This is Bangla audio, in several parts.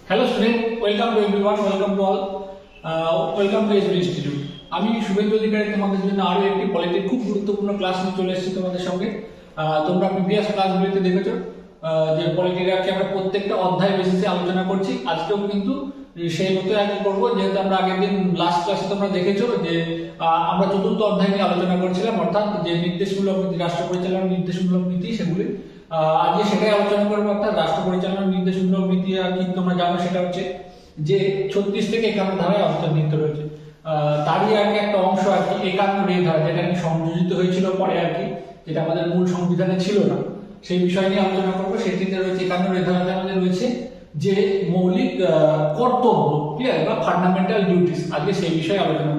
Hello student, welcome to everyone, welcome to all, welcome to SB Institute. আমি শুভেন্দু অধিকারী তোমাদের জন্য আরো একটি পলিটির খুব গুরুত্বপূর্ণ ক্লাস নিয়ে চলে এসেছি তোমাদের সঙ্গে। তোমরা প্রিভিয়াস ক্লাসগুলিতে দেখেছো যে পলিটিকে আমরা প্রত্যেকটা অধ্যায় বেসিসে আলোচনা করছি। আজকেও কিন্তু সেই মতো একই করব, যেহেতু আমরা আগের দিন লাস্ট ক্লাসে তোমরা দেখেছো যে আমরা চতুর্থ অধ্যায় নিয়ে আলোচনা করছিলাম, অর্থাৎ যে নির্দেশমূলক নীতি, রাষ্ট্র পরিচালনার নির্দেশমূলক নীতি, সেগুলি আজকে সেটাই আলোচনা করবো। অর্থাৎ রাষ্ট্র পরিচালনার নির্দেশমূলক নীতি কি তোমরা জানো, সেটা হচ্ছে যে 36 থেকে 51 ধারায় অন্তর্নিহিত রয়েছে। তারই আর কি একটা অংশ আর কি 51 ধারা, যেটা কি সংযোজিত হয়েছিল পরে আর কি, যেটা আমাদের মূল সংবিধানে ছিল না, সেই বিষয় নিয়ে আলোচনা করবো। সেটিতে রয়েছে 51 ধারাতে আমাদের রয়েছে যে মৌলিক কর্তব্য, ক্লিয়ার, বা ফান্ডামেন্টাল ডিউটিস। আজকে সেই বিষয়ে আলোচনা,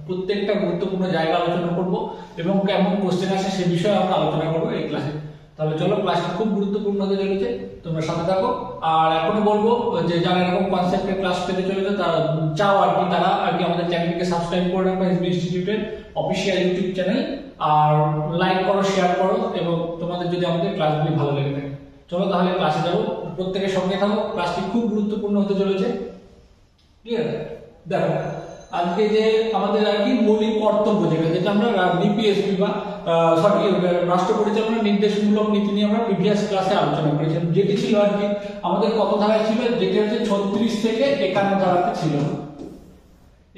প্রত্যেকটা গুরুত্বপূর্ণ জায়গা আলোচনা করব এবং কেমন কোশ্চেন আসে সে বিষয়ে আমরা আলোচনা করবো এই ক্লাসে। তাহলে চলো, ক্লাসটা খুব গুরুত্বপূর্ণ হতে চলেছে, তোমরা সাথে থাকো। আর এখনো বলবো যে যারা এরকম কনসেপ্টের ক্লাস পেতে চলেছে, তারা চাও আর কি, তারা আর কি আমাদের চ্যানেলকে সাবস্ক্রাইব করে রাখো, এসবি ইনস্টিটিউটের অফিসিয়াল ইউটিউব চ্যানেল, আর লাইক করো, শেয়ার করো, এবং তোমাদের যদি আমাদের ক্লাসগুলি ভালো লেগে থাকে। চলো তাহলে ক্লাসে যাবো, প্রত্যেকের সঙ্গে থাকো, ক্লাসটি খুব গুরুত্বপূর্ণ হতে চলেছে। ক্লিয়ার? দেখো আজকে যে আমাদের আর কি মৌলিক কর্তব্য, যেটা আমরা বিপিএসপি বা রাষ্ট্র পরিচালনার নির্দেশমূলক নীতি নিয়ে আমরা প্রিভিয়াস ক্লাসে আলোচনা করেছিলাম, যেটি ছিল আর কি আমাদের কত ধারায় ছিল, যেটি হচ্ছে 36 থেকে 51 ধারাতে ছিল।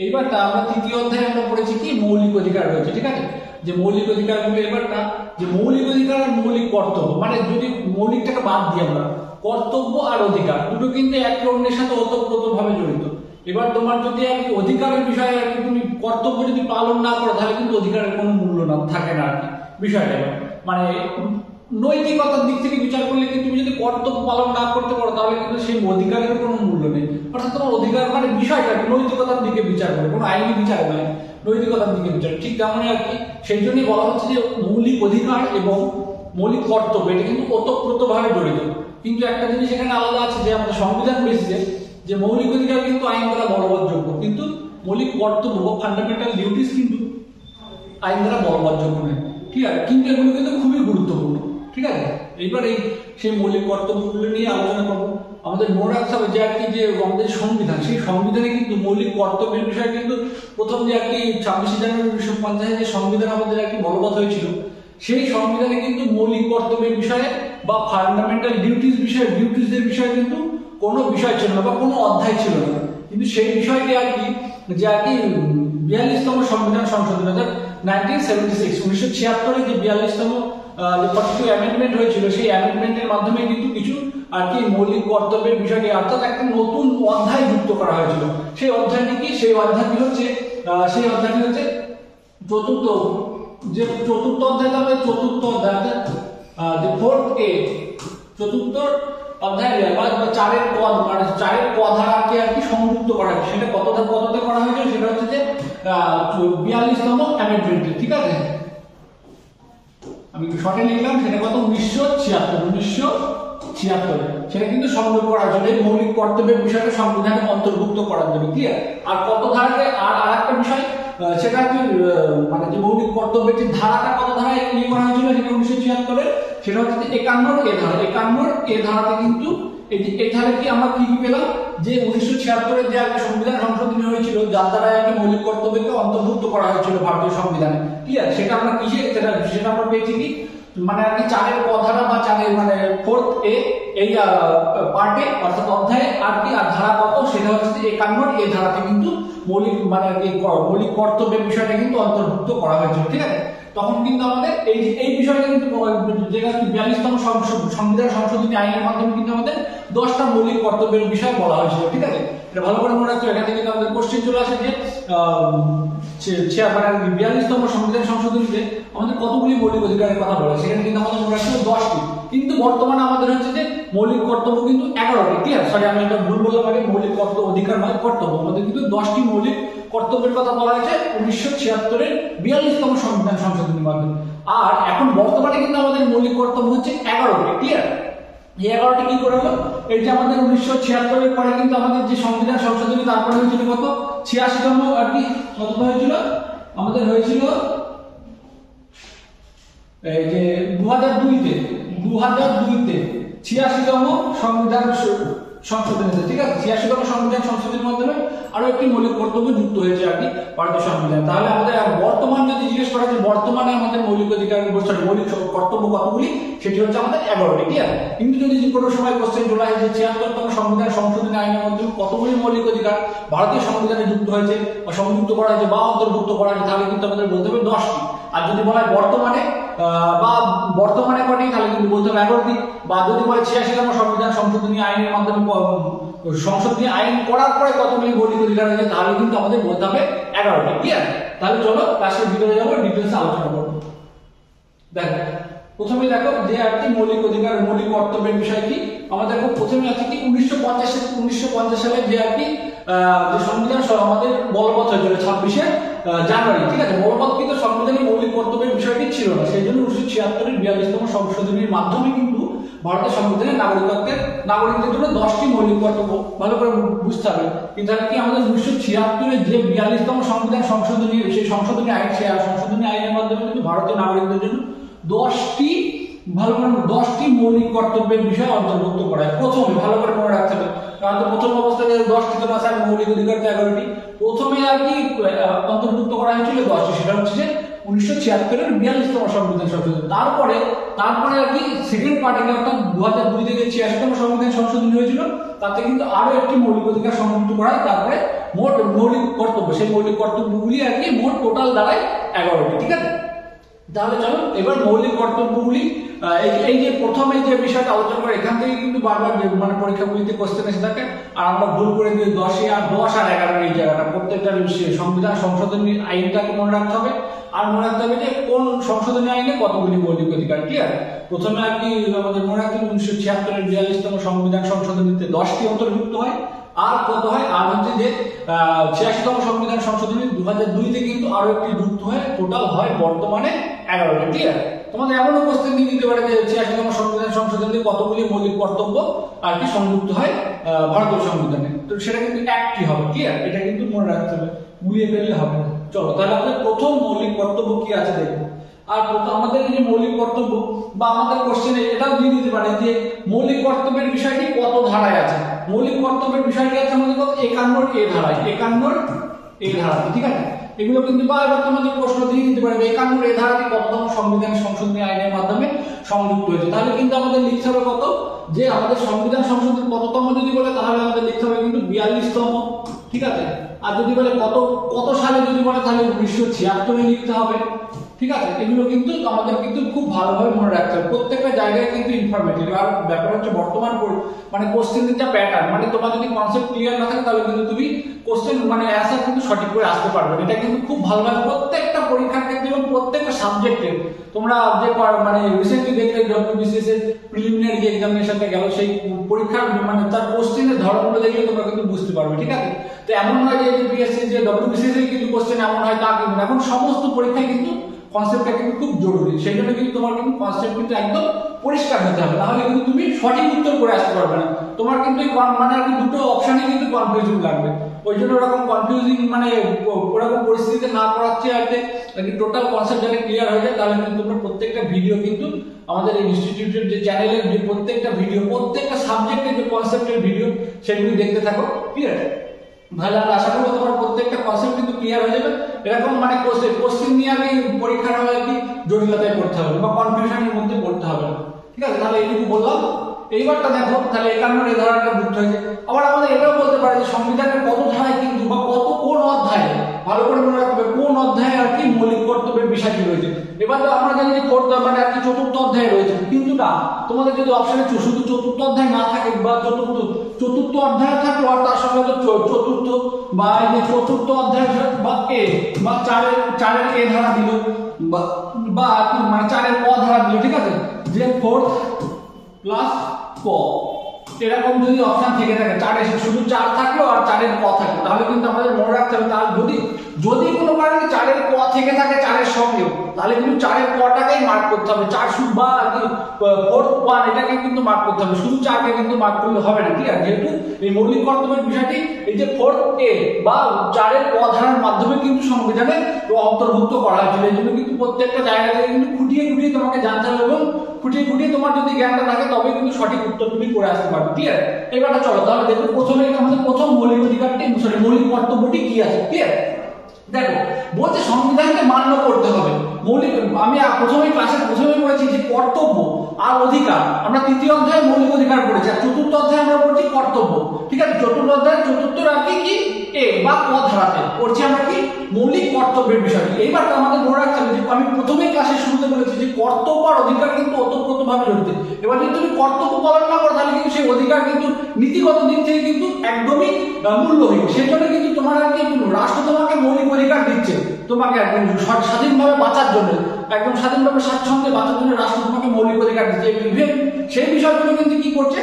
এইবার আমরা তৃতীয় অধ্যায়ে আমরা পড়েছি কি মৌলিক অধিকার রয়েছে, ঠিক আছে, যে মৌলিক অধিকারগুলো। এবারটা যে মৌলিক অধিকার আর মৌলিক কর্তব্য, মানে যদি মৌলিকটাকে বাদ দিই আমরা, কর্তব্য আর অধিকার দুটো কিন্তু একে অন্যের সাথে ওতপ্রোতভাবে জড়িত। এবার তোমার যদি আর কি অধিকারের বিষয়ে আর কি তুমি কর্তব্য যদি পালন না করো, তাহলে কিন্তু অধিকারের কোনো মূল্য না থাকে না আর কি বিষয়টা। মানে নৈতিকতার দিক থেকে বিচার করলে কিন্তু তুমি যদি কর্তব্য পালন না করতে পারো, তাহলে কিন্তু সেই অধিকারের কোনো মূল্য নেই। অর্থাৎ তোমার অধিকার মানে বিষয়টা নৈতিকতার দিকে বিচার করে, কোনো আইনি বিচার নয়, নৈতিকতার দিকে বিচার। ঠিক তেমনই আর কি, সেই জন্যই বলা হচ্ছে যে মৌলিক অধিকার এবং মৌলিক কর্তব্য এটা কিন্তু ওতপ্রোতভাবে জড়িত। কিন্তু একটা জিনিস এখানে আলাদা আছে, যে আমাদের সংবিধান বেসিসে যে মৌলিক অধিকার কিন্তু আইন দ্বারা বলবৎযোগ্য, কিন্তু মৌলিক কর্তব্য ফান্ডামেন্টাল ডিউটিস কিন্তু আইন দ্বারা বলবৎযোগ্য নয়, ঠিক আছে। কিন্তু এগুলো কিন্তু খুবই গুরুত্বপূর্ণ, ঠিক আছে। এইবার সেই মৌলিক কর্তব্যগুলো নিয়ে আলোচনা করবো। আমাদের মনে রাখতে হবে যে আর কি যে আমাদের সংবিধান, সেই সংবিধানে কিন্তু মৌলিক কর্তব্যের বিষয়ে কিন্তু প্রথম যে আর কি 26 জানুয়ারি 1950 যে সংবিধান আমাদের আর কি বলবৎ হয়েছিল, সেই সংবিধানে কিন্তু মৌলিক কর্তব্যের বিষয়ে বা ফান্ডামেন্টাল ডিউটিসের বিষয়ে কিন্তু কোনো বিষয় ছিল না বা কোনো অধ্যায় ছিল না। কিন্তু সেই বিষয়টি আর কি যে আর কি 42তম সংবিধান সংশোধন, অর্থাৎ 1976 যে 42তম যে 42 অ্যামেন্ডমেন্ট হয়েছিল, সেই অ্যামেন্ডমেন্টের মাধ্যমে কিন্তু কিছু আর কি মৌলিক কর্তব্যের বিষয়টি, অর্থাৎ একটা নতুন অধ্যায় যুক্ত করা হয়েছিল। সেই অধ্যায়টি কি? সেই অধ্যায়টি হচ্ছে চতুর্থ অধ্যায়, চতুর্থ অধ্যায় যে 4A, চতুর্থ অধ্যায় বা 4-এর পদ, মানে 4-এর ধারাকে আর কি সংযুক্ত করা হয়েছে। সেটা কততে করা হয়েছে? সেটা হচ্ছে যে 42তম অ্যামেন্ডমেন্ট, ঠিক আছে। আমি শর্টে লিখলাম, সেটা কত? 1976 সেটা কিন্তু সংযোগ করা হয়েছিল এই মৌলিক কর্তব্যের বিষয়টা সংবিধানে অন্তর্ভুক্ত করার জন্য, ক্লিয়ার। আর কত ধারাতে আর একটা বিষয়, সেটা কি মানে যে মৌলিক কর্তব্যের যে ধারাটা কত ধারায় নিয়ে করা হয়েছিল, সেটা 1976 সেটা হচ্ছে 51 ধারা। 51 ধারাতে কিন্তু এই ধারে কি আমরা কি পেলাম, যে 1976 যে একটা সংবিধান সংশোধনী হয়েছিল, যার দ্বারা একটা মৌলিক কর্তব্যকে অন্তর্ভুক্ত করা হয়েছিল ভারতীয় সংবিধানে, ক্লিয়ার। সেটা আমরা কিসে সেটা আমরা পেয়েছি কি, মানে আর কি 4-এর ধারা বা 4-এর মানে 4A এই পার্টে, অর্থাৎ অধ্যায়ে আর কি আর ধারা কত, সেটা হচ্ছে 51 ধারাতে কিন্তু মৌলিক মানে আর কি মৌলিক কর্তব্যের বিষয়টা কিন্তু অন্তর্ভুক্ত করা হয়েছিল, ঠিক আছে। তখন কিন্তু আমাদের এই বিষয়টা কিন্তু যেটা 42তম সংবিধান সংশোধনী আইনের মাধ্যমে কিন্তু আমাদের 10টা মৌলিক কর্তব্যের বিষয় বলা হয়েছিল, ঠিক আছে। এটা ভালো করে মনে রাখতে হবে। এখান থেকে আমাদের কোশ্চেন চলে আসে যে 42তম সংবিধান সংশোধনীতে আমাদের কতগুলি মৌলিক অধিকারের কথা বলে, সেখানে কিন্তু আমাদের মনে রাখতে হবে 10টি, কিন্তু বর্তমানে আমাদের হচ্ছে যে মৌলিক কর্তব্য কিন্তু 11টি, ক্লিয়ার। সরি, আমি এটা ভুল বললাম, আগে মৌলিক অধিকার নয়, কর্তব্য। আমাদের কিন্তু 10টি মৌলিক কর্তব্যের কথা বলা হয়েছে 1976-এর 42তম সংবিধান সংশোধনীর মাধ্যমে। আর এখন বর্তমানে কিন্তু আমাদের মৌলিক কর্তব্য হচ্ছে 11টি, ক্লিয়ার। এই 11টি কি করে হলো? এই যে আমাদের 1976-এর পরে কিন্তু আমাদের যে সংবিধান সংশোধনী, তারপরে হয়েছিল কত? 86তম আর কি কত হয়েছিল? আমাদের হয়েছিল এই যে 2002-তে 86তম সংবিধান সংশোধনীতে, ঠিক আছে, 86তম সংবিধান সংশোধনীর মাধ্যমে আরো একটি মৌলিক কর্তব্য যুক্ত হয়েছে আর কি ভারতীয় সংবিধান। তাহলে আমাদের বর্তমান যদি জিজ্ঞেস করা যায় বর্তমানে আমাদের মৌলিক অধিকার মৌলিক কর্তব্য কতগুলি, সেটি হচ্ছে আমাদের 11টি, ঠিক আছে। কিন্তু যদি কোনো সময় কোশ্চেন চলে আসে যে 76তম সংবিধান সংশোধনী আইনের মাধ্যমে কতগুলি মৌলিক অধিকার ভারতীয় সংবিধানে যুক্ত হয়েছে বা সংযুক্ত করা হয়েছে বা অন্তর্ভুক্ত করা হয়েছে, তাহলে কিন্তু আমাদের বলতে হবে 10টি। আর যদি বলা হয় বর্তমানে কটি, তাহলে কিন্তু বলতে হবে 11টি। বা যদি বলে 86তম সংবিধান সংশোধনী আইনের মাধ্যমে সংশোধনী আইন করার পরে কতগুলি মৌলিক অধিকার হয়েছে, তাহলে কিন্তু আমাদের বলতে হবে 11টি, ঠিক আছে। তাহলে চলো ক্লাসের ভিতরে যাবো, ডিটেলসে আলোচনা করবো। দেখো প্রথমে দেখো যে আর কি মৌলিক অধিকার মৌলিক কর্তব্যের বিষয় কি, আমাদের দেখো প্রথমে আছে কি 1950 সালে যে আর কি যে সংবিধান আমাদের বলবৎ হয়েছিল 26শে জানুয়ারি, ঠিক আছে। বলবৎ কিন্তু সংবিধানে মৌলিক কর্তব্যের বিষয়টি ছিল না, সেই জন্য 1976 এর 42তম সংশোধনীর মাধ্যমে কিন্তু ভারতের সংবিধানে নাগরিকদের জন্য 10টি মৌলিক কর্তব্য ভালো করে বুঝতে হবে। কিন্তু কি আমাদের 1976 এর যে 42তম সংবিধান সংশোধনী, সেই সংশোধনী আইন, সেই সংশোধনী আইনের মাধ্যমে কিন্তু ভারতীয় নাগরিকদের জন্য 10টি মৌলিক কর্তব্যের বিষয় অন্তর্ভুক্ত করা হয়। প্রথমে ভালো করে মনে রাখতে হবে, কারণ প্রথম অবস্থায় 10টি তো না, মৌলিক অধিকার 11টি। প্রথমে আর কি অন্তর্ভুক্ত করা হয়েছিল 10টি, সেটা হচ্ছে যে 1976 এর 42তম সংবিধান সংশোধনী। তারপরে আর কি সেকেন্ড পার্টে অর্থাৎ 2002 থেকে 86তম সংবিধান সংশোধনী হয়েছিল, তাতে কিন্তু আরো একটি মৌলিক অধিকার সংযুক্ত করা হয়। তারপরে মোট মৌলিক কর্তব্য, সেই মৌলিক কর্তব্যগুলি আর কি মোট টোটাল দাঁড়ায় 11টি, ঠিক আছে। তাহলে চলো এবার মৌলিক কর্তব্যগুলি, এই যে প্রথমে যে বিষয়টা আলোচনা করে, এখান থেকে কিন্তু বারবার মানে পরীক্ষাগুলিতে কোশ্চেন এসে থাকে, আর আমরা ভুল করে দিয়ে 10 আর 11 এই জায়গাটা প্রত্যেকটা সংবিধান সংশোধনী আইনটাকে মনে রাখতে হবে। আর মনে রাখতে হবে যে কোন সংশোধনী আইনে কতগুলি মৌলিক অধিকার, ক্লিয়ার। প্রথমে আর কি আমাদের মনে রাখতে হবে 1976 এর 42তম সংবিধান সংশোধনীতে 10টি অন্তর্ভুক্ত হয়। আর কত হয়, আর হচ্ছে যে 86তম সংবিধান সংশোধনী 2002 থেকে কিন্তু আরো একটি যুক্ত হয়, টোটাল হয় বর্তমানে 11টি, ঠিক আছে। তোমাদের এমনও কোশ্চেন দিয়ে দিতে পারে যে 86তম সংবিধান সংশোধনীতে কতগুলি মৌলিক কর্তব্য আর কি সংযুক্ত হয় ভারতীয় সংবিধানে, তো সেটা কিন্তু একটি হবে, ক্লিয়ার। এটা কিন্তু মনে রাখতে হবে, গুলিয়ে ফেললে হবে না। চলো তাহলে আমাদের প্রথম মৌলিক কর্তব্য কি আছে দেখো। আর আমাদের যে মৌলিক কর্তব্য বা আমাদের কোশ্চেনে এটাও দিয়ে দিতে পারে যে মৌলিক কর্তব্যের বিষয়টি কত ধারায় আছে। মৌলিক কর্তব্যের বিষয়টি আছে আমাদের 51 ধারায়, 51 ধারাতে, ঠিক আছে। এগুলো কিন্তু বারবার তোমাদের প্রশ্ন দিয়ে দিতে পারে 51 ধারাটি কততম সংবিধান সংশোধনী আইনের মাধ্যমে সংযুক্ত হয়েছে। তাহলে কিন্তু আমাদের লিখতে হবে কত, যে আমাদের সংবিধান সংশোধন কততম যদি বলে, তাহলে আমাদের লিখতে হবে কিন্তু 42তম, ঠিক আছে। আর যদি বলে কত সালে যদি বলে, তাহলে 1976 লিখতে হবে, ঠিক আছে। এগুলো কিন্তু আমাদের কিন্তু খুব ভালোভাবে মনে রাখতে হবে, প্রত্যেকটা জায়গায় কিন্তু ইনফরমেটিভ। আর ব্যাপার হচ্ছে বর্তমান মানে কোশ্চেনের যে প্যাটার্ন, মানে তোমার যদি কনসেপ্ট ক্লিয়ার না থাকে, তাহলে কিন্তু তুমি কোশ্চেন মানে অ্যান্সার কিন্তু সঠিক করে আসতে পারবে। এটা কিন্তু খুব ভালোভাবে প্রত্যেকটা পরীক্ষার ক্ষেত্রে এবং প্রত্যেকটা সাবজেক্টে তোমরা যে মানে রিসেন্টলি দেখলে ডব্লিউবিসিএস এর প্রিলিমিনারি যে এক্সামিনেশনটা গেল, সেই পরীক্ষার মানে তার কোশ্চেনের ধরনগুলো দেখলে তোমরা কিন্তু বুঝতে পারবে, ঠিক আছে। তো এমন নয় যে পিএসসি যে ডব্লিউবিসিএস এর কিন্তু কোশ্চেন এমন হয় তা কিন্তু এখন সমস্ত পরীক্ষায় কিন্তু কনসেপ্টটা কিন্তু খুব জরুরি। সেই জন্য কিন্তু তোমার কিন্তু কনসেপ্ট কিন্তু একদম পরিষ্কার হতে হবে, নাহলে কিন্তু তুমি সঠিক উত্তর করে আসতে পারবে না। তোমার কিন্তু মানে আর কি দুটো অপশনই কিন্তু কনফিউজিং লাগবে। ওই জন্য ওরকম কনফিউজিং মানে ওরকম পরিস্থিতিতে না পড়াচ্ছে আর কি টোটাল কনসেপ্ট যাতে ক্লিয়ার হয়ে যায়, তাহলে কিন্তু তোমরা প্রত্যেকটা ভিডিও কিন্তু আমাদের এই ইনস্টিটিউটের যে চ্যানেলের যে প্রত্যেকটা ভিডিও, প্রত্যেকটা সাবজেক্টের যে কনসেপ্টের ভিডিও, সেগুলি দেখতে থাকো, ক্লিয়ার। তাহলে আমরা আশা করবো তোমার প্রত্যেকটা কনসেপ্ট কিন্তু ক্লিয়ার হয়ে যাবে। এরকম মানে কোশ্চেন নিয়ে আমি পরীক্ষার হলে কি জটিলতায় পড়তে হবে বা কনফিউশনের মধ্যে পড়তে হবে না, ঠিক আছে। তাহলে এইটুকু বললাম। এইবারটা দেখো, তাহলে 51 ধারাটা যুক্ত হয়েছে। আবার আমাদের এটাও বলতে পারে যে সংবিধানের কত ধারায় কিন্তু বা কোন অধ্যায়ে, ভালো করে মনে রাখতে হবে কোন অধ্যায়ে আর কি মৌলিক কর্তব্যের বিষয়টি রয়েছে। এবার তো আমরা জানি যে মানে আর কি 4র্থ অধ্যায়ে রয়েছে, কিন্তু না, তোমাদের যদি অপশনে শুধু 4র্থ অধ্যায় না থাকে বা চতুর্থ অধ্যায় থাকলো আর তার সঙ্গে চতুর্থ বা এই যে 4র্থ অধ্যায় বা এ বা চারের এ ধারা দিল বা মানে 4-এর ক ধারা দিল, ঠিক আছে, যে 4th প্লাস ক, এরকম যদি অপশন থেকে থাকে, 4 শুধু 4 থাকলো আর 4-এর ক থাকলো, তাহলে কিন্তু আমাদের মনে রাখতে হবে, তার যদি কোনো কারণে 4-এর ক থেকে থাকে 4-এর সঙ্গেও, তাহলে কিন্তু 4-এর পরটাকেই মার্ক করতে হবে, 4 শুধু বা ফোর্থ ওয়ান এটাকে কিন্তু মার্ক করতে হবে, শুধু 4কে কিন্তু মার্ক করলে হবে না। ঠিক আছে, যেহেতু এই মৌলিক কর্তব্যের বিষয়টি এই যে ফোর্থ এ বা 4-এর পধারার মাধ্যমে কিন্তু সংবিধানে অন্তর্ভুক্ত করা হয়েছিল, এই জন্য কিন্তু প্রত্যেকটা জায়গা থেকে কিন্তু খুঁটিয়ে খুঁটিয়ে তোমাকে জানতে হবে এবং খুঁটিয়ে খুঁটিয়ে তোমার যদি জ্ঞানটা থাকে তবে কিন্তু সঠিক উত্তর তুমি করে আসতে পারবে। ক্লিয়ার? এবারটা চলো তাহলে দেখো প্রথমে আমাদের প্রথম মৌলিক অধিকারটি সরি মৌলিক কর্তব্যটি কি আছে। ক্লিয়ার? দেখো বলছে সংবিধানকে মান্য করতে হবে। মৌলিক আমি প্রথমেই ক্লাসের প্রথমেই বলেছি যে কর্তব্য আর অধিকার আমরা তৃতীয় অধ্যায়ে মৌলিক অধিকার পড়েছি, আর চতুর্থ অধ্যায়ে আমরা পড়ছি কর্তব্য। ঠিক আছে, চতুর্থ অধ্যায়ে চতুর্থ রাখি কি এ বা ক ধারাতে পড়ছি আমরা কি মৌলিক কর্তব্যের বিষয়টি। এইবার আমাদের মনে রাখতে হবে যে আমি প্রথমেই ক্লাসের শুরুতে বলেছি যে কর্তব্য আর অধিকার কিন্তু ওতপ্রোতভাবে জড়িত। এবার যদি তুমি কর্তব্য পালন না করো তাহলে কিন্তু সেই অধিকার কিন্তু নীতিগত দিক থেকে কিন্তু একদমই মূল্যহীন। সেই জন্য কিন্তু তোমার আর কি রাষ্ট্র তোমাকে মৌলিক অধিকার দিচ্ছে, তোমাকে একদম স্বাধীনভাবে বাঁচার জন্য, একদম স্বাধীনভাবে স্বাচ্ছন্দ্যে বাঁচার জন্য রাষ্ট্র তোমাকে মৌলিক অধিকার দিচ্ছে। সেই বিষয়গুলো কিন্তু কি করছে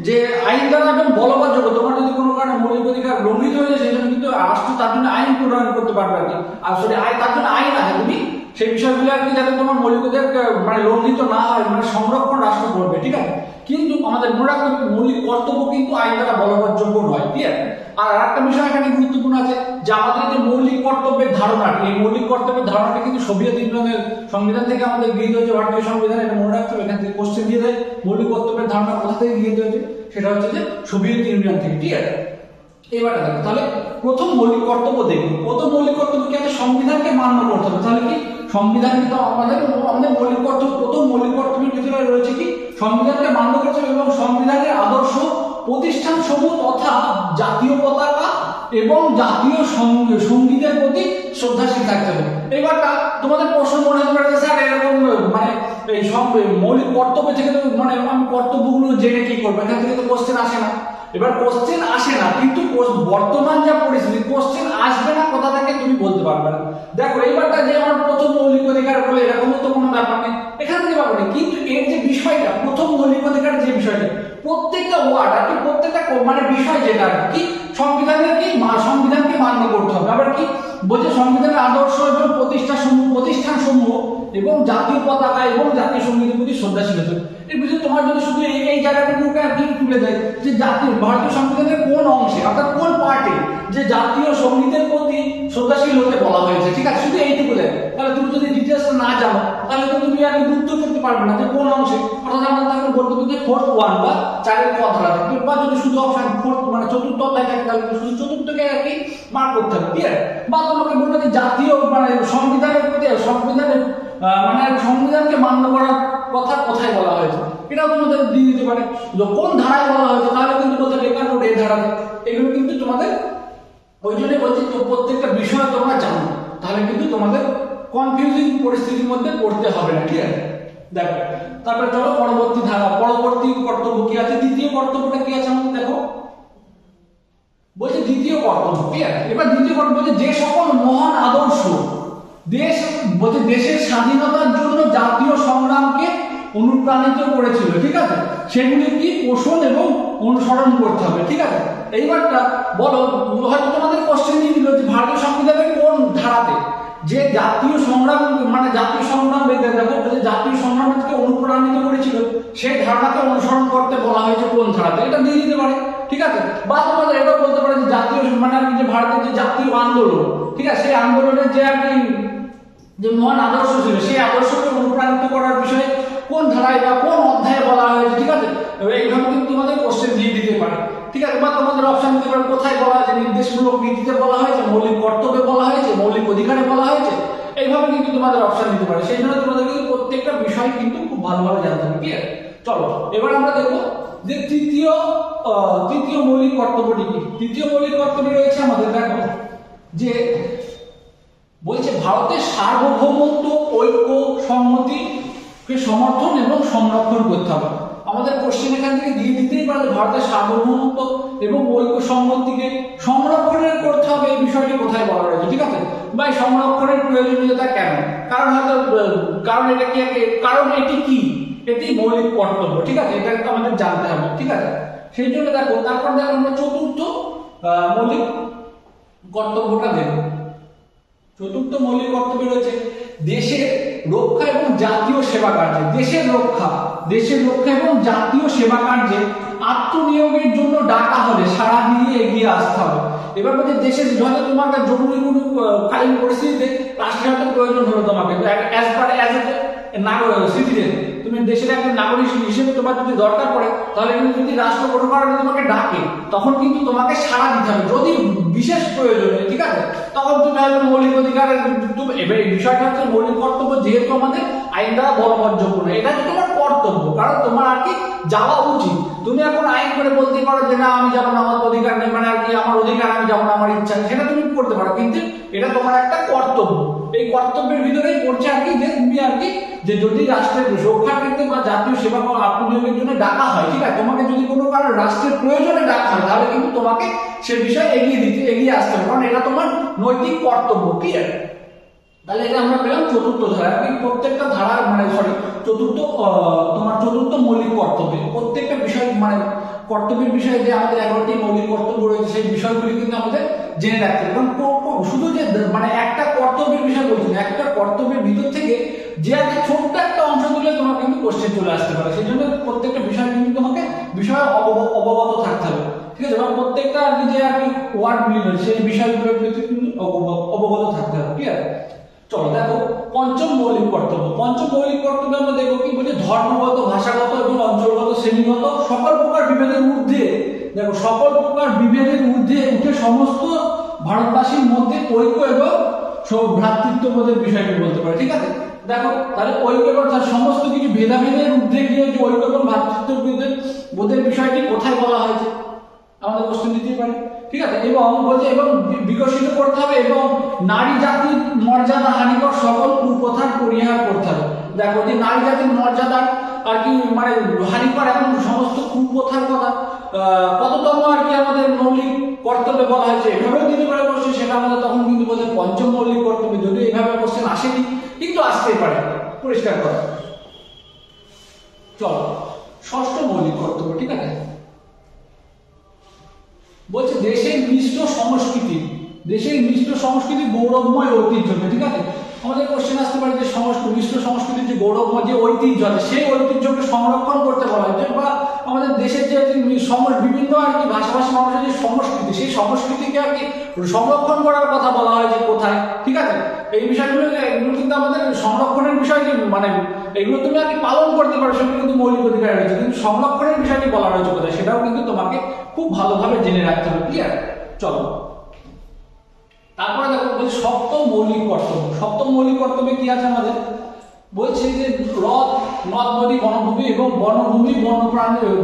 যে আইন দ্বারা এবং বলবৎযোগ্য, তোমার যদি কোনো কারণে মৌলিক অধিকার লঙ্ঘিত হয়ে যায় সেই জন্য কিন্তু রাষ্ট্র তার জন্য আইন প্রণয়ন করতে পারবে আর কি। আর সরি তার জন্য আইন আছে, তুমি সেই বিষয়গুলো আর কি যাতে তোমার মৌলিক অধিকার মানে লঙ্ঘিত না হয় মানে সংরক্ষণ রাষ্ট্র করবে। ঠিক আছে, কিন্তু আমাদের মনে রাখতে হবে মৌলিক কর্তব্য কিন্তু আইন দ্বারা বলবৎযোগ্য নয়। ঠিক আছে, আর আরেকটা বিষয় এখানে গুরুত্বপূর্ণ আছে যে আমাদের যে মৌলিক কর্তব্যের ধারণাটি, এই মৌলিক কর্তব্যের ধারণাটি কিন্তু সোভিয়েত ইউনিয়নের সংবিধান থেকে আমাদের গৃহীত হয়েছে, ভারতীয় সংবিধান। এটা মনে রাখতে হবে, এখান থেকে কোশ্চেন দিয়ে দেয় মৌলিক কর্তব্যের ধারণা কোথা থেকে গৃহীত হয়েছে, সেটা হচ্ছে যে সোভিয়েত ইউনিয়ন থেকে। ঠিক আছে, এবার দেখো তাহলে প্রথম মৌলিক কর্তব্য দেখবো। প্রথম মৌলিক কর্তব্য কি আছে? সংবিধানকে মান্য করতে হবে। তাহলে কি সংবিধান কিন্তু আমাদের মৌলিক কর্তব্য, প্রথম মৌলিক কর্তব্যের ভিতরে রয়েছে কি সংবিধানকে মান্য করতে হবে এবং সংবিধানের আদর্শ প্রতিষ্ঠান সমূহ তথা জাতীয় পতাকা এবং জাতীয় সঙ্গীতের প্রতি শ্রদ্ধাশীল থাকতে হবে। এবারটা তোমাদের প্রশ্ন মনে হতে পারে স্যার এরকম মানে এই সব মৌলিক কর্তব্য থেকে তো মানে আমি কর্তব্যগুলো জেনে কি করবো, এখান থেকে তো কোশ্চেন আসে না। এবার কোশ্চেন আসে না কিন্তু বর্তমান যা পরিস্থিতি কোশ্চেন আসবে না কোথা থেকে তুমি বলতে পারবে না। দেখো এইবারটা যে আমার প্রথম মৌলিক অধিকার বলে এরকমও তো কোনো ব্যাপার নেই, এখান থেকে পারবে না, কিন্তু এর যে বিষয়টা প্রথম মৌলিক অধিকার যে বিষয়টা প্রত্যেকটা ওয়ার্ড আর কি প্রত্যেকটা মানে বিষয় যেটা আর কি সংবিধানের কি সংবিধানকে মান্য করতে হবে। আবার কি বলছে সংবিধানের আদর্শ এবং প্রতিষ্ঠান সমূহ এবং জাতীয় পতাকা এবং জাতীয় সঙ্গীতের প্রতি শ্রদ্ধাশীল হতে। এর বিষয়ে তোমার যদি শুধু এই জায়গাটুকুকে আর কি তুলে দেয় যে জাতীয় ভারতীয় সংবিধানের কোন অংশে অর্থাৎ কোন পার্টে যে জাতীয় সঙ্গীতের প্রতি শ্রদ্ধাশীল হতে বলা হয়েছে, ঠিক আছে, শুধু এইটুকু দেয়, তাহলে তুমি যদি ডিটেলস না জানো তাহলে তো তুমি আর উত্তর করতে পারবে না যে কোন অংশে। অর্থাৎ আমরা তাহলে বলতে পারি ফোর্থ ওয়ান বা 4-এর ক ধারা থাকে, বা যদি শুধু অপশন ফোর্থ মানে চতুর্থ অধ্যায় থাকে তাহলে শুধু চতুর্থকে আর কি মার্ক করতে হবে। ক্লিয়ার? বা তোমাকে বলবো যে জাতীয় মানে সংবিধানের প্রতি সংবিধানের মানে সংবিধানকে মান্য করার কথা কোথায় বলা হয়েছে এটাও তোমাদের দিয়ে দিতে পারে। কোন ধারায় বলা হয়েছে তাহলে কিন্তু বলতে রেকর্ড নোট এই ধারাতে, এগুলো কিন্তু তোমাদের ওই জন্য বলছি প্রত্যেকটা বিষয় তোমরা জানো, তাহলে কিন্তু তোমাদের কনফিউজিং পরিস্থিতির মধ্যে পড়তে হবে না। ঠিক আছে, দেখো তারপরে চলো পরবর্তী ধারা, পরবর্তী কর্তব্য কি আছে, দ্বিতীয় কর্তব্যটা কি আছে আমাদের দেখো বলছে দ্বিতীয় কর্তব্য। ক্লিয়ার? এবার দ্বিতীয় কর্তব্য বলছে যে সকল মহান আদর্শ দেশের স্বাধীনতার জন্য জাতীয় সংগ্রামকে অনুপ্রাণিত করেছিল, ঠিক আছে, সেগুলি কি পোষণ এবং অনুসরণ করতে হবে। ঠিক আছে, এইবারটা বলো হয়তো তোমাদের কোশ্চেন দিয়ে দিল যে ভারতীয় সংবিধানের কোন ধারাতে যে জাতীয় সংগ্রাম মানে জাতীয় সংগ্রাম দেখো যে জাতীয় সংগ্রামকে অনুপ্রাণিত করেছিল সেই ধারাকে অনুসরণ করতে বলা হয়েছে কোন ধারাতে, এটা দিয়ে দিতে পারে। ঠিক আছে, বা তোমাদের এটা বলতে পারে যে জাতীয় মানে আর কি যে ভারতের যে জাতীয় আন্দোলন, ঠিক আছে, সেই আন্দোলনের যে আর কি যে মহান আদর্শ ছিল সেই আদর্শকে অনুপ্রাণিত করার বিষয়ে কোন ধারায় বা কোন অধ্যায়ে বলা হয়েছে। ঠিক আছে, এইভাবে কিন্তু তোমাদের কোশ্চেন দিয়ে দিতে পারে। ঠিক আছে, বা তোমাদের অপশন দিতে পারে কোথায় বলা হয়েছে, নির্দেশমূলক নীতিতে বলা হয়েছে, মৌলিক কর্তব্যে বলা হয়েছে, মৌলিক অধিকারে বলা হয়েছে, এইভাবে কিন্তু তোমাদের অপশন দিতে পারে। সেই জন্য তোমাদের কিন্তু প্রত্যেকটা বিষয় কিন্তু খুব ভালোভাবে জানতে হবে। ক্লিয়ার? চলো এবার আমরা দেখবো যে তৃতীয় মৌলিক কর্তব্যটি কি। তৃতীয় মৌলিক কর্তব্য রয়েছে আমাদের দেখো যে বলছে ভারতের সার্বভৌমত্ব ঐক্য সংহতিকে সমর্থন এবং সংরক্ষণ করতে হবে। আমাদের কোশ্চেন এখান থেকে দিয়ে দিতেই পারে ভারতের সার্বভৌমত্ব এবং ঐক্য সংহতিকে সংরক্ষণের করতে হবে, এই বিষয়টি কোথায় বলা রয়েছে। ঠিক আছে, বা এই সংরক্ষণের প্রয়োজনীয়তা কেন, কারণ হয়তো কারণ এটা কি কারণ এটি কি এটি মৌলিক কর্তব্য। ঠিক আছে, এটা আমাদের জানতে হবে। ঠিক আছে, সেই জন্য দেখো তারপর দেখো আমরা চতুর্থ মৌলিক কর্তব্যটা দেখো। চতুর্থ মৌলিক কর্তব্য রয়েছে দেশের রক্ষা এবং জাতীয় সেবা কার্যে। দেশের রক্ষা এবং জাতীয় সেবা কার্যে আত্মনিয়োগের জন্য ডাকা হলে সাড়া দিয়ে এগিয়ে আসতে হবে। এবার বলছে দেশের হয়তো তোমার জরুরি কোনো কালীন পরিস্থিতিতে রাষ্ট্রের হয়তো প্রয়োজন হলো তোমাকে, সিটিজেন, তুমি দেশের একজন নাগরিক হিসেবে তোমার যদি দরকার পড়ে, তাহলে কিন্তু যদি রাষ্ট্র কোনো কারণে তোমাকে ডাকে, তখন কিন্তু তোমাকে সাড়া দিতে হবে যদি বিশেষ প্রয়োজন হয়, ঠিক আছে? তখন তুমি হয়তো মৌলিক অধিকারের, এবার এই বিষয়টা হচ্ছে মৌলিক কর্তব্য যেহেতু আমাদের আইন দ্বারা বলবৎযোগ্য না, এটা হচ্ছে তোমার কর্তব্য, কারণ তোমার আর কি যাওয়া উচিত। তুমি এখন আইন করে বলতে পারো যে না আমি যাবো না, আমার অধিকার নেই, মানে আর কি আমার অধিকার আমি যাবো না, আমার ইচ্ছা নেই, সেটা তুমি করতে পারো, কিন্তু এটা তোমার একটা কর্তব্য। এই কর্তব্যের ভিতরেই পড়ছে আর কি যে তুমি আর কি যে যদি রাষ্ট্রের রক্ষার ক্ষেত্রে বা জাতীয় সেবা আত্মনিয়োগের জন্য ডাকা হয়, ঠিক আছে, তোমাকে যদি কোনো কারণে রাষ্ট্রের প্রয়োজনে ডাকা হয়, তাহলে কিন্তু তোমাকে সে বিষয়ে এগিয়ে আসতে হবে, কারণ এটা তোমার নৈতিক কর্তব্য। ক্লিয়ার? তাহলে এটা আমরা পেলাম চতুর্থ ধারা। প্রত্যেকটা ধারা মানে চতুর্থ মৌলিক কর্তব্য, প্রত্যেকটা বিষয় মানে কর্তব্যের বিষয়ে যে আমাদের 11টি মৌলিক কর্তব্য রয়েছে, সেই বিষয়গুলি কিন্তু আমাদের জেনে রাখতে হবে। কারণ শুধু যে মানে একটা কর্তব্যের বিষয় বলছি না, একটা কর্তব্যের ভিতর থেকে যে একটা ছোট্ট একটা অংশ তুলে তোমার কিন্তু কোশ্চেন চলে আসতে পারে, সেই জন্য প্রত্যেকটা বিষয় কিন্তু তোমাকে বিষয়ে অবগত থাকতে হবে, ঠিক আছে? এবং প্রত্যেকটা আর কি যে আর কি ওয়ার্ডগুলি রয়েছে সেই বিষয়গুলোর প্রতি কিন্তু অবগত থাকতে হবে। ঠিক আছে? চলো দেখো পঞ্চম মৌলিক কর্তব্য। পঞ্চম মৌলিক কর্তব্য আমরা দেখো কি বলছে, ধর্মগত, ভাষাগত এবং অঞ্চলগত, শ্রেণীগত সকল প্রকার বিভেদের ঊর্ধ্বে, দেখো সকল প্রকার বিভেদের ঊর্ধ্বে উঠে সমস্ত ভারতবাসীর মধ্যে ঐক্য এবং ভ্রাতৃত্ববোধের বিষয়টি বলতে পারে। ঠিক আছে? দেখো তাহলে ঐক্য এবং সমস্ত কিছু ভেদাভেদের ঊর্ধ্বে গিয়ে যে ঐক্য এবং ভ্রাতৃত্ববোধের বিষয়টি কোথায় বলা হয়েছে, আমাদের কোশ্চেন দিতেই পারি। ঠিক আছে? এবং বলছে এবং বিকশিত করতে হবে এবং নারী জাতির মর্যাদা হানিকর সকল কুপ্রথার পরিহার করতে হবে। দেখো যে নারী জাতির মর্যাদার আর কি মানে হানিকর এবং সমস্ত কুপ্রথার কথা কততম আর কি আমাদের মৌলিক কর্তব্যে বলা হয়েছে, এভাবেও দিতে পারে কোশ্চেন, সেটা আমাদের তখন কিন্তু বলছে পঞ্চম মৌলিক কর্তব্য। যদি এইভাবে কোশ্চেন আসেনি কিন্তু আসতেই পারে, পরিষ্কার করা। চলো ষষ্ঠ মৌলিক কর্তব্য। ঠিক আছে? বলছে দেশের মিশ্র সংস্কৃতি গৌরবময় ঐতিহ্যকে। ঠিক আছে? আমাদের কোশ্চেন আসতে পারে যে মিশ্র সংস্কৃতির যে গৌরবময় যে ঐতিহ্য আছে, সেই ঐতিহ্যকে সংরক্ষণ করতে বলা হয়েছে, বা আমাদের দেশের যে বিভিন্ন আর কি ভাষাভাষী মানুষের যে সংস্কৃতি, সেই সংস্কৃতিকে আর কি সংরক্ষণ করার কথা বলা হয়েছে কোথায়। ঠিক আছে? এই বিষয়গুলো এগুলো কিন্তু আমাদের সংরক্ষণের বিষয়, যে মানে এগুলো তুমি আর কি পালন করতে পারো, সেগুলো কিন্তু মৌলিক অধিকার রয়েছে, কিন্তু সংরক্ষণের বিষয়টি বলা রয়েছে কোথায়, সেটাও কিন্তু তোমাকে খুব ভালোভাবে জেনে রাখতে হবে। ক্লিয়ার? চলো তারপরে দেখো বলছে সপ্তম মৌলিক কর্তব্য। সপ্তম মৌলিক কর্তব্যে কি আছে আমাদের, বলছে যে হ্রদ, নদ নদী, বনভূমি এবং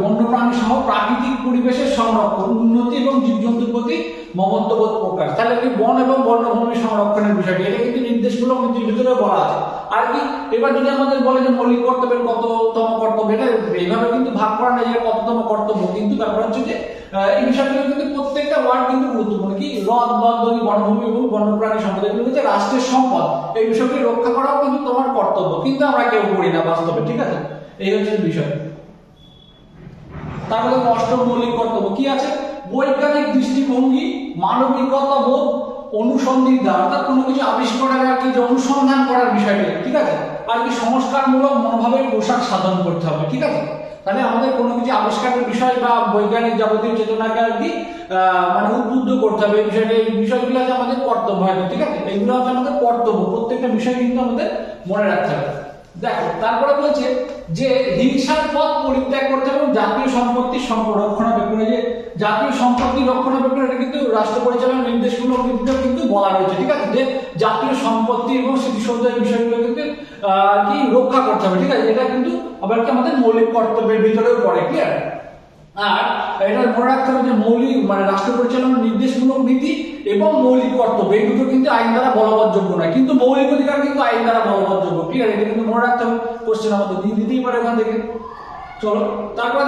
বন্যপ্রাণী সহ প্রাকৃতিক পরিবেশের সংরক্ষণ, উন্নতি এবং জীবজন্তুর প্রতি মমত্ববোধ প্রকাশ। তাহলে কি বন এবং বন্যভূমি সংরক্ষণের বিষয়টি, এটা কিন্তু নির্দেশমূলক নীতির ভিতরে বলা আছে। আর কি এবার যদি আমাদের বলে যে মৌলিক কর্তব্যের কততম কর্তব্য, এটা এইভাবে কিন্তু ভাগ করা নেই যে কততম কর্তব্য, কিন্তু ব্যাপার হচ্ছে যে এই বিষয়গুলো কিন্তু প্রত্যেকটা ওয়ার্ড কিন্তু গুরুত্বপূর্ণ। কি হ্রদ, নদ নদী, বনভূমি এবং বন্যপ্রাণী সম্পদ, এগুলো হচ্ছে রাষ্ট্রের সম্পদ, এই বিষয়টি রক্ষা করাও কিন্তু তোমার কর্তব্য, কিন্তু আমরা কেউ করি না বাস্তবে। ঠিক আছে? এই হচ্ছে বিষয়। তারপরে অষ্টম মৌলিক কর্তব্য কি আছে, বৈজ্ঞানিক দৃষ্টিভঙ্গি, মানবিকতা বোধ, অনুসন্ধিৎসা, অর্থাৎ কোনো কিছু আবিষ্কারের আর কি যে অনুসন্ধান করার বিষয়টি। ঠিক আছে? আর কি সংস্কারমূলক মনোভাবের পোশাক সাধন করতে হবে। ঠিক আছে? তাহলে আমাদের কোনো কিছু আবিষ্কারের বিষয় বা বৈজ্ঞানিক যাবতীয় চেতনাকে আর কি মানে উদ্বুদ্ধ করতে হবে, এই বিষয়গুলো আছে আমাদের কর্তব্য হয়। ঠিক আছে? এইগুলো হচ্ছে আমাদের কর্তব্য, প্রত্যেকটা বিষয় কিন্তু আমাদের মনে রাখতে হবে। দেখো তারপরে বলছে যে হিংসার পথ পরিত্যাগ করতে হবে এবং জাতীয় সম্পত্তির রক্ষণাবেক্ষণ, যে জাতীয় সম্পত্তি রক্ষণাবেক্ষণ, এটা কিন্তু রাষ্ট্র পরিচালনার নির্দেশমূলক নীতিতে কিন্তু বলা রয়েছে। ঠিক আছে? যে জাতীয় সম্পত্তি এবং স্মৃতিসৌধের বিষয়গুলো কিন্তু কি রক্ষা করতে হবে। ঠিক আছে? এটা কিন্তু আবার কি আমাদের মৌলিক কর্তব্যের ভিতরেও পড়ে। ক্লিয়ার? আর এটা মনে রাখতে হবে যে মৌলিক মানে রাষ্ট্র পরিচালনার নির্দেশমূলক নীতি এবং মৌলিক কর্তব্য, এই দুটো কিন্তু আইন দ্বারা বলবৎযোগ্য নয়, কিন্তু মৌলিক অধিকার কিন্তু আইন দ্বারা বলবৎযোগ্য। ক্লিয়ার? এটা কিন্তু মনে রাখতে হবে, কোশ্চেন আমাদের দিতেই পারে ওখান থেকে। চলো তারপরে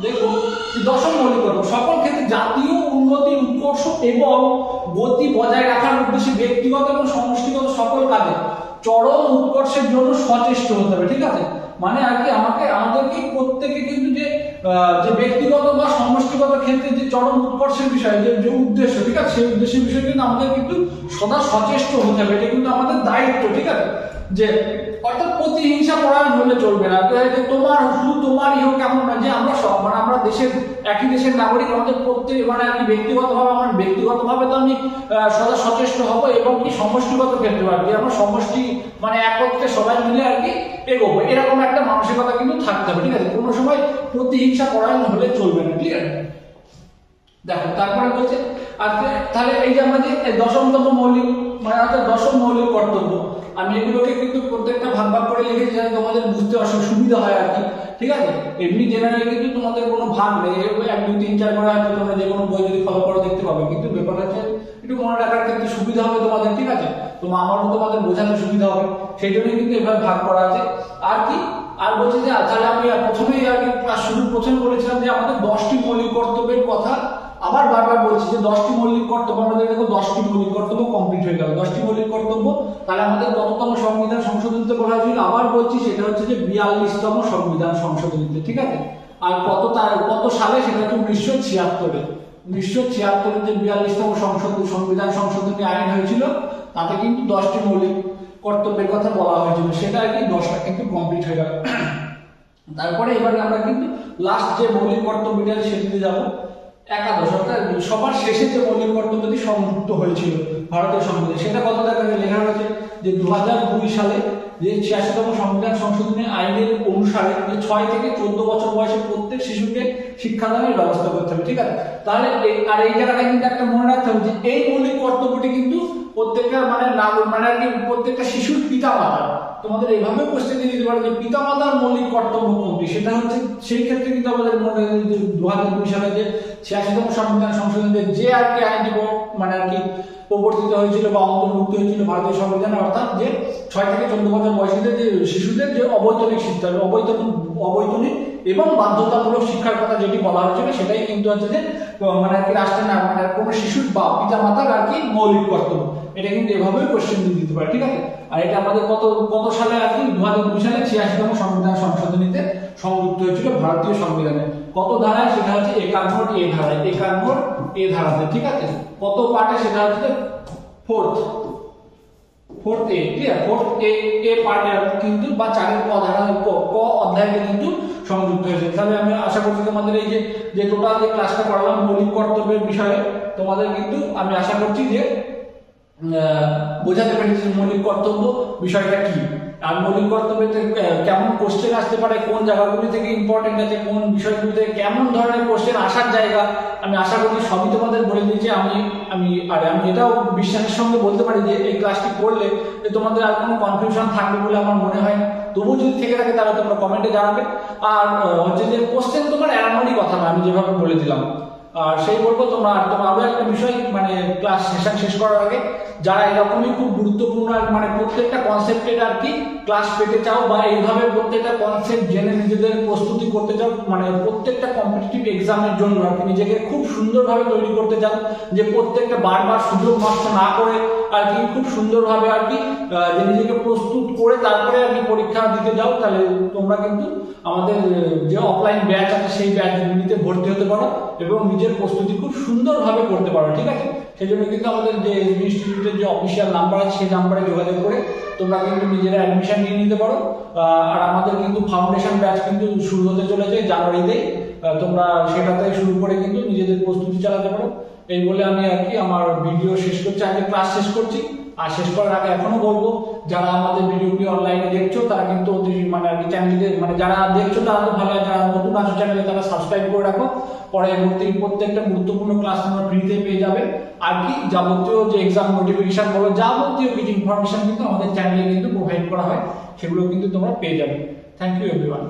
দেখো দশম মৌলিক কর্তব্য, সকল ক্ষেত্রে জাতীয় উন্নতি, উৎকর্ষ এবং গতি বজায় রাখার উদ্দেশ্যে ব্যক্তিগত এবং সমষ্টিগত সকল কাজে চরম উৎকর্ষের জন্য সচেষ্ট হতে হবে। ঠিক আছে? মানে আর কি আমাদেরকে প্রত্যেকে কিন্তু যে যে ব্যক্তিগত বা সমষ্টিগত ক্ষেত্রে যে চরম উৎকর্ষের বিষয়, যে উদ্দেশ্য, ঠিক আছে, সেই উদ্দেশ্যের বিষয়ে কিন্তু আমাদের কিন্তু সদা সচেষ্ট হতে হবে। এটা কিন্তু আমাদের দায়িত্ব, ঠিক আছে, যে অর্থাৎ প্রতিহিংসা পরায়ণ হলে চলবে না। যে তোমার শুধু তোমারই হোক এমন না, যে আমরা সব মানে আমরা দেশের একই দেশের নাগরিক, আমাদের প্রত্যেক মানে আমি ব্যক্তিগতভাবে তো আমি সদা সচেষ্ট হব, এবং কি সমষ্টিগত ক্ষেত্রে আর কি আমরা সমষ্টি মানে একত্রে সবাই মিলে আর কি এগোবো, এরকম একটা মানসিকতা কিন্তু থাকতে হবে, ঠিক আছে। কোনো সময় প্রতিহিংসা পরায়ণ হলে চলবে না, ঠিক আছে। দেখো তারপরে বলছে, আর তাহলে এই যে আমরা যে দশমতম মৌলিক মানে অর্থাৎ দশম মৌলিক কর্তব্য, আমি এগুলোকে কিন্তু প্রত্যেকটা ভাগ ভাগ করে লিখেছি যাতে তোমাদের বুঝতে সুবিধা হয় আর কি, ঠিক আছে। এমনি জেনারেলি কিন্তু তোমাদের কোনো ভাগ নেই, 1 2 3 4 করে হয়তো তোমরা যে কোনো বই যদি ফলো করো দেখতে পাবে, কিন্তু ব্যাপার হচ্ছে একটু মনে রাখার ক্ষেত্রে সুবিধা হবে তোমাদের, ঠিক আছে। আমারও তোমাদের বোঝাতে সুবিধা হবে, সেই জন্যই কিন্তু এভাবে ভাগ করা আছে। আর কি আর বলছে যে তাহলে আমি প্রথমেই আর কি প্রথমে বলেছিলাম যে আমাদের 10টি মৌলিক কর্তব্যের কথা আবার বারবার বলছি, যে 10টি মৌলিক কর্তব্য, আমাদের দেখো 10টি মৌলিক কর্তব্য কমপ্লিট হয়ে গেল। 10টি মৌলিক কর্তব্য, তাহলে আমাদের কততম সংবিধান সংশোধনীতে বলা হয়েছিল, আবার বলছি সেটা হচ্ছে যে 42তম সংবিধান সংশোধনীতে, ঠিক আছে। আর কত সালে, সেটা হচ্ছে 1976-এ। 1976-এ যে 42তম সংবিধান সংশোধনী আইন হয়েছিল, তাতে কিন্তু 10টি মৌলিক কর্তব্যের কথা বলা হয়েছিল, সেটা আর কি 10টা কিন্তু কমপ্লিট হয়ে গেল। তারপরে এবারে আমরা কিন্তু লাস্ট যে মৌলিক কর্তব্যটা সেটিতে যাবো, একাদশ, অর্থাৎ সবার শেষে যে মৌলিক কর্তব্যটি সংযুক্ত হয়েছিল ভারতীয় সংবিধানে, সেটা কত জায়গায় লেখা রয়েছে যে 2002 সালে যে 86তম সংবিধান সংশোধনী আইনের অনুসারে 6 থেকে 14 বছর বয়সে প্রত্যেক শিশুকে শিক্ষাদানের ব্যবস্থা করতে হবে, ঠিক আছে। তাহলে এই জায়গাটা কিন্তু একটা মনে রাখতে হবে যে এই মৌলিক কর্তব্যটি কিন্তু প্রত্যেকটা মানে আর কি প্রত্যেকটা শিশুর পিতা মাতা, তোমাদের এইভাবে কোশ্চেন দিয়ে দিতে পারে যে পিতা মাতার মৌলিক কর্তব্য কোনটি, সেটা হচ্ছে সেই ক্ষেত্রে কিন্তু আমাদের মনে 2002 সালে যে 86তম সংবিধান সংশোধনীতে যে আর কি আইনটি মানে আর কি প্রবর্তিত হয়েছিল বা অন্তর্ভুক্ত হয়েছিল ভারতীয় সংবিধানে, অর্থাৎ যে 6 থেকে 14 বছর বয়সীদের যে শিশুদের যে অবৈতনিক শিক্ষা, অবৈতনিক এবং বাধ্যতামূলক শিক্ষার কথা যেটি বলা হয়েছিল, সেটাই কিন্তু হচ্ছে যে মানে আর কি রাষ্ট্রের না মানে কোনো শিশুর বা পিতা মাতার আর কি মৌলিক কর্তব্য। এটা কিন্তু এভাবেই কোশ্চেন দিয়ে দিতে পারে, ঠিক আছে। আর এটা আমাদের কত সালে আর কি 2002 সালে 86তম সংবিধান সংশোধনীতে সংযুক্ত হয়েছিল ভারতীয় সংবিধানে। কত ধারায়, সেটা হচ্ছে 51 এ ধারায়, 51 এ ধারাতে, ঠিক আছে। কত পার্টে, সেটা হচ্ছে 4th এ, ঠিক আছে, 4th এ পার্টে কিন্তু বা 4 ক ধারায় ক অধ্যায়ে কিন্তু সংযুক্ত হয়েছে। তাহলে আমি আশা করছি তোমাদের এই যে টোটাল যে ক্লাসটা করালাম মৌলিক কর্তব্যের বিষয়ে, তোমাদের কিন্তু আমি আশা করছি যে বোঝাতে পেরেছি মৌলিক কর্তব্য বিষয়টা কি, আর মৌলিক কর্তব্যতে কেমন কোশ্চেন আসতে পারে, কোন জায়গাগুলি থেকে ইম্পর্টেন্ট আছে, কোন বিষয়গুলি থেকে কেমন ধরনের কোশ্চেন আসার জায়গা, আমি আশা করছি সবই তোমাদের বলে দিয়েছি। আমি এটাও বিশ্বাসের সঙ্গে বলতে পারি যে এই ক্লাসটি করলে তোমাদের আর কোনো কনফিউশন থাকবে বলে আমার মনে হয় না। তবুও যদি থেকে থাকে তাহলে তোমরা কমেন্টে জানাবে। আর হচ্ছে যে কোশ্চেন তোমার এড়ানোরই কথা না, আমি যেভাবে বলে দিলাম। আর সেই বলবো তোমরা আরো একটা বিষয় মানে ক্লাস সেশন শেষ করার আগে, যারা এরকমই খুব গুরুত্বপূর্ণ মানে প্রত্যেকটা কনসেপ্টের আর কি ক্লাস পেতে চাও বা এইভাবে প্রত্যেকটা কনসেপ্ট জেনে নিজেদের প্রস্তুতি করতে চাও, মানে প্রত্যেকটা কম্পিটিটিভ এক্সামের জন্য আর কি নিজেকে খুব সুন্দরভাবে তৈরি করতে চাও, যে প্রত্যেকটা বারবার সুযোগ নষ্ট না করে আর কি খুব সুন্দরভাবে আর কি যে নিজেকে প্রস্তুত করে তারপরে আর কি পরীক্ষা দিতে যাও, তাহলে তোমরা কিন্তু আমাদের যে অফলাইন ব্যাচ আছে সেই ব্যাচগুলিতে ভর্তি হতে পারো এবং নিজের প্রস্তুতি খুব সুন্দরভাবে করতে পারো, ঠিক আছে। সেই জন্য কিন্তু আমাদের যে ইনস্টিটিউটের যে অফিসিয়াল নাম্বার আছে সেই নাম্বারে যোগাযোগ করে তোমরা কিন্তু নিজেরা অ্যাডমিশন নিয়ে নিতে পারো। আর আমাদের কিন্তু ফাউন্ডেশন ব্যাচ কিন্তু শুরু হতে চলেছে জানুয়ারিতেই, তোমরা সেটাতে শুরু করে কিন্তু নিজেদের প্রস্তুতি চালাতে পারো। এই বলে আমি আর কি আমার ভিডিও শেষ করছি, আগে ক্লাস শেষ করছি। আর শেষ করার আগে এখনো বলবো, যারা আমাদের ভিডিওটি অনলাইনে দেখছো তারা কিন্তু মানে আর কি চ্যানেলটিতে মানে যারা দেখছো তারা তো ভালো, যারা নতুন আছো চ্যানেলে তারা সাবস্ক্রাইব করে রাখো, পরবর্তী প্রত্যেকটা গুরুত্বপূর্ণ ক্লাস তোমরা ফ্রিতে পেয়ে যাবে। আর কি যাবতীয় যে এক্সাম নোটিফিকেশন বলো, যাবতীয় কিছু ইনফরমেশন কিন্তু আমাদের চ্যানেলে কিন্তু প্রোভাইড করা হয়, সেগুলো কিন্তু তোমরা পেয়ে যাবে। Thank you everyone.